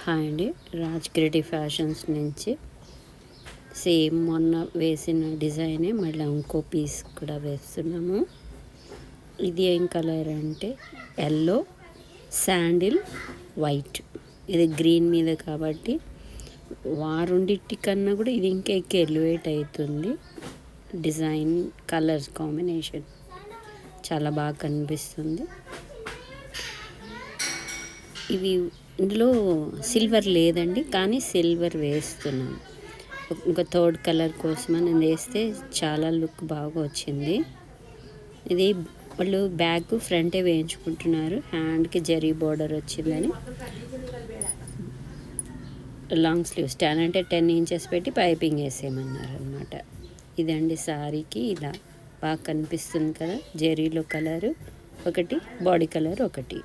Hi అండి, Raj creative fashions నుంచి same మొన్న వేసిన డిజైనే మళ్ళీ ఇంకో పీస్ కూడా వేస్తున్నాము. ఇది ఏం కలర్ అంటే ఎల్లో, శాండిల్, వైట్. ఇది గ్రీన్ మీద కాబట్టి వారుండిటి కన్నా కూడా ఇది ఇంకా ఎక్కువ ఎలివేట్ అవుతుంది. డిజైన్ కలర్స్ కాంబినేషన్ చాలా బాగా కనిపిస్తుంది. ఇవి ఇందులో సిల్వర్ లేదండి, కానీ సిల్వర్ వేస్తున్నాను. ఇంకా థర్డ్ కలర్ కోసమని వేస్తే చాలా లుక్ బాగా వచ్చింది. ఇది వాళ్ళు బ్యాక్ ఫ్రంటే వేయించుకుంటున్నారు. హ్యాండ్కి జరీ బోర్డర్ వచ్చిందని లాంగ్ స్లీవ్స్ 10 అంటే 10 ఇంచెస్ పెట్టి పైపింగ్ వేసేయమన్నారు అనమాట. ఇదండి శారీకి ఇలా బాగా కనిపిస్తుంది కదా, జరీలో కలరు ఒకటి, బాడీ కలర్ ఒకటి.